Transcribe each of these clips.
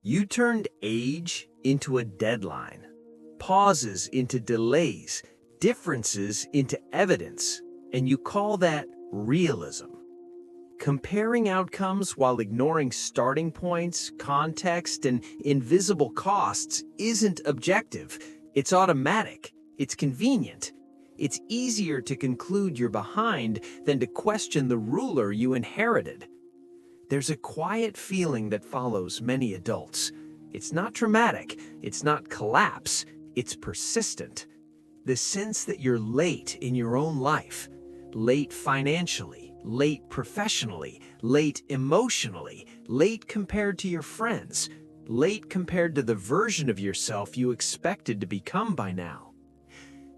You turned age into a deadline, pauses into delays, differences into evidence, and you call that realism. Comparing outcomes while ignoring starting points, context, and invisible costs isn't objective. It's automatic. It's convenient. It's easier to conclude you're behind than to question the ruler you inherited. There's a quiet feeling that follows many adults. It's not dramatic, it's not collapse, it's persistent. The sense that you're late in your own life, late financially, late professionally, late emotionally, late compared to your friends, late compared to the version of yourself you expected to become by now.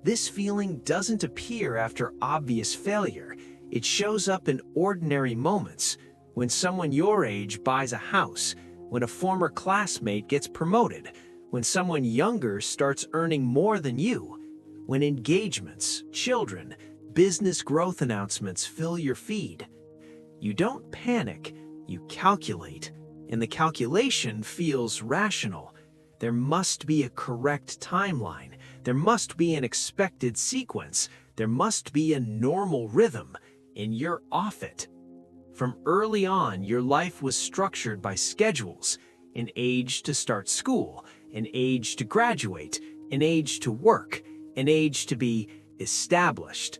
This feeling doesn't appear after obvious failure. It shows up in ordinary moments. When someone your age buys a house, when a former classmate gets promoted, when someone younger starts earning more than you, when engagements, children, business growth announcements fill your feed. You don't panic, you calculate, and the calculation feels rational. There must be a correct timeline. There must be an expected sequence. There must be a normal rhythm, and you're off it. From early on, your life was structured by schedules: an age to start school, an age to graduate, an age to work, an age to be established.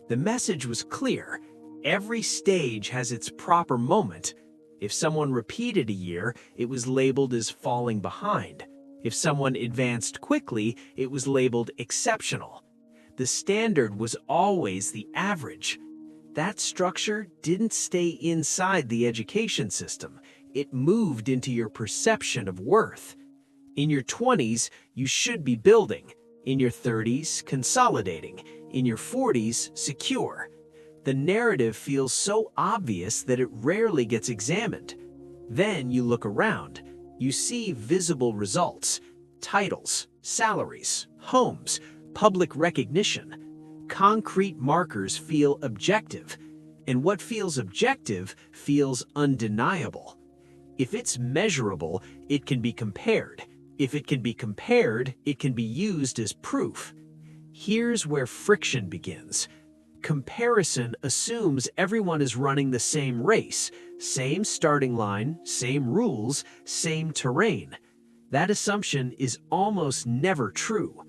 The message was clear. Every stage has its proper moment. If someone repeated a year, it was labeled as falling behind. If someone advanced quickly, it was labeled exceptional. The standard was always the average. That structure didn't stay inside the education system. It moved into your perception of worth. In your 20s, you should be building. In your 30s, consolidating. In your 40s, secure. The narrative feels so obvious that it rarely gets examined. Then you look around. You see visible results: titles, salaries, homes, public recognition. Concrete markers feel objective, and what feels objective feels undeniable. If it's measurable, it can be compared. If it can be compared, it can be used as proof. Here's where friction begins. Comparison assumes everyone is running the same race, same starting line, same rules, same terrain. That assumption is almost never true.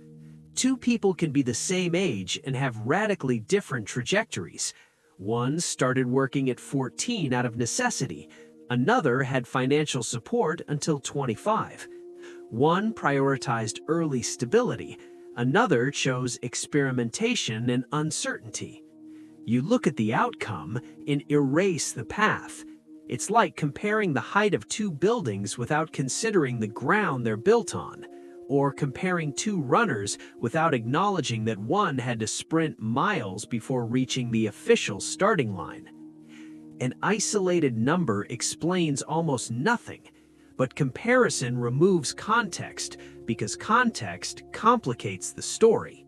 Two people can be the same age and have radically different trajectories. One started working at 14 out of necessity. Another had financial support until 25. One prioritized early stability. Another chose experimentation and uncertainty. You look at the outcome and erase the path. It's like comparing the height of two buildings without considering the ground they're built on, or comparing two runners without acknowledging that one had to sprint miles before reaching the official starting line. An isolated number explains almost nothing, but comparison removes context because context complicates the story.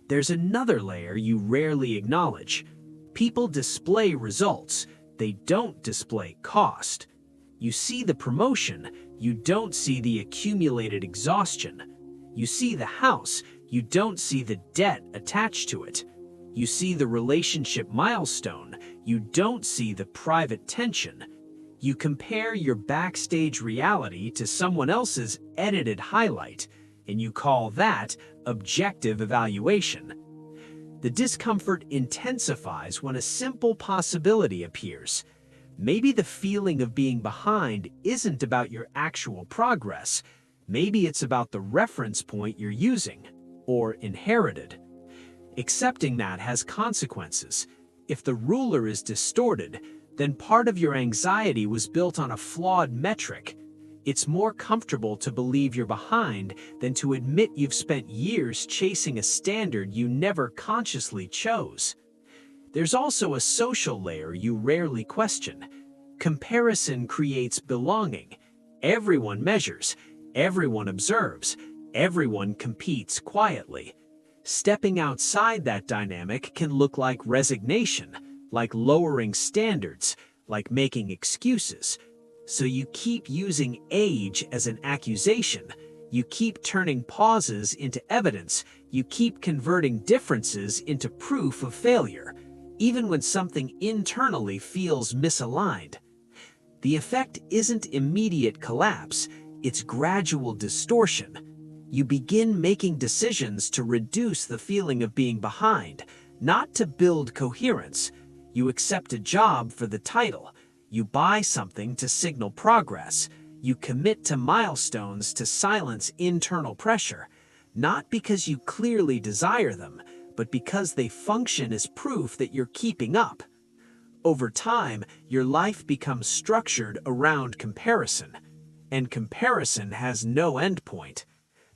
There's another layer you rarely acknowledge. People display results, they don't display cost. You see the promotion, you don't see the accumulated exhaustion. You see the house, you don't see the debt attached to it. You see the relationship milestone, you don't see the private tension. You compare your backstage reality to someone else's edited highlight, and you call that objective evaluation. The discomfort intensifies when a simple possibility appears. Maybe the feeling of being behind isn't about your actual progress. Maybe it's about the reference point you're using, or inherited. Accepting that has consequences. If the ruler is distorted, then part of your anxiety was built on a flawed metric. It's more comfortable to believe you're behind than to admit you've spent years chasing a standard you never consciously chose. There's also a social layer you rarely question. Comparison creates belonging. Everyone measures, everyone observes, everyone competes quietly. Stepping outside that dynamic can look like resignation, like lowering standards, like making excuses. So you keep using age as an accusation. You keep turning pauses into evidence. You keep converting differences into proof of failure, even when something internally feels misaligned. The effect isn't immediate collapse, it's gradual distortion. You begin making decisions to reduce the feeling of being behind, not to build coherence. You accept a job for the title. You buy something to signal progress. You commit to milestones to silence internal pressure, not because you clearly desire them, but because they function as proof that you're keeping up. Over time, your life becomes structured around comparison, and comparison has no endpoint.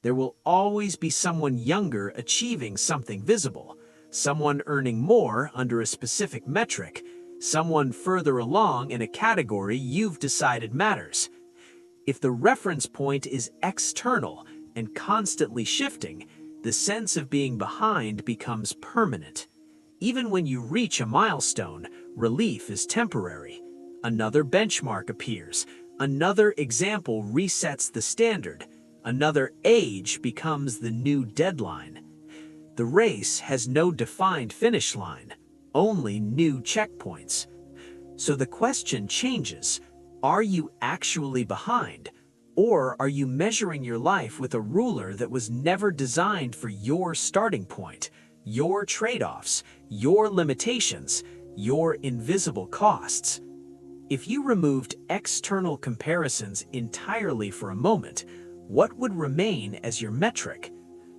There will always be someone younger achieving something visible, someone earning more under a specific metric, someone further along in a category you've decided matters. If the reference point is external and constantly shifting, the sense of being behind becomes permanent. Even when you reach a milestone, relief is temporary. Another benchmark appears, another example resets the standard, another age becomes the new deadline. The race has no defined finish line, only new checkpoints. So the question changes, are you actually behind? Or are you measuring your life with a ruler that was never designed for your starting point, your trade-offs, your limitations, your invisible costs? If you removed external comparisons entirely for a moment, what would remain as your metric?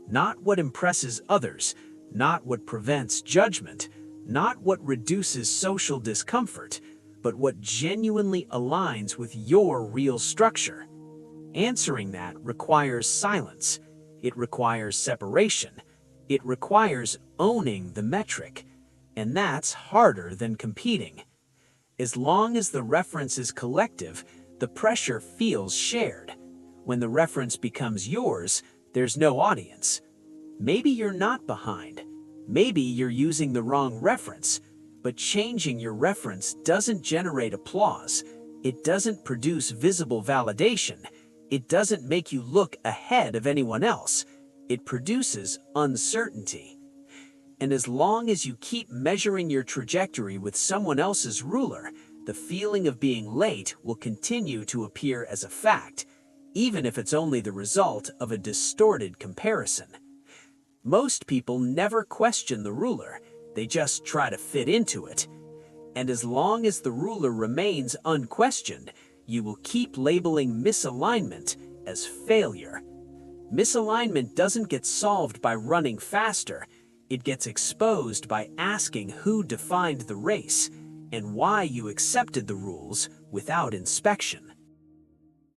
Not what impresses others, not what prevents judgment, not what reduces social discomfort, but what genuinely aligns with your real structure. Answering that requires silence. It requires separation. It requires owning the metric. And that's harder than competing. As long as the reference is collective, the pressure feels shared. When the reference becomes yours, there's no audience. Maybe you're not behind. Maybe you're using the wrong reference. But changing your reference doesn't generate applause. It doesn't produce visible validation. It doesn't make you look ahead of anyone else. It produces uncertainty. And as long as you keep measuring your trajectory with someone else's ruler, the feeling of being late will continue to appear as a fact, even if it's only the result of a distorted comparison. Most people never question the ruler, they just try to fit into it. And as long as the ruler remains unquestioned, you will keep labeling misalignment as failure. Misalignment doesn't get solved by running faster. It gets exposed by asking who defined the race and why you accepted the rules without inspection.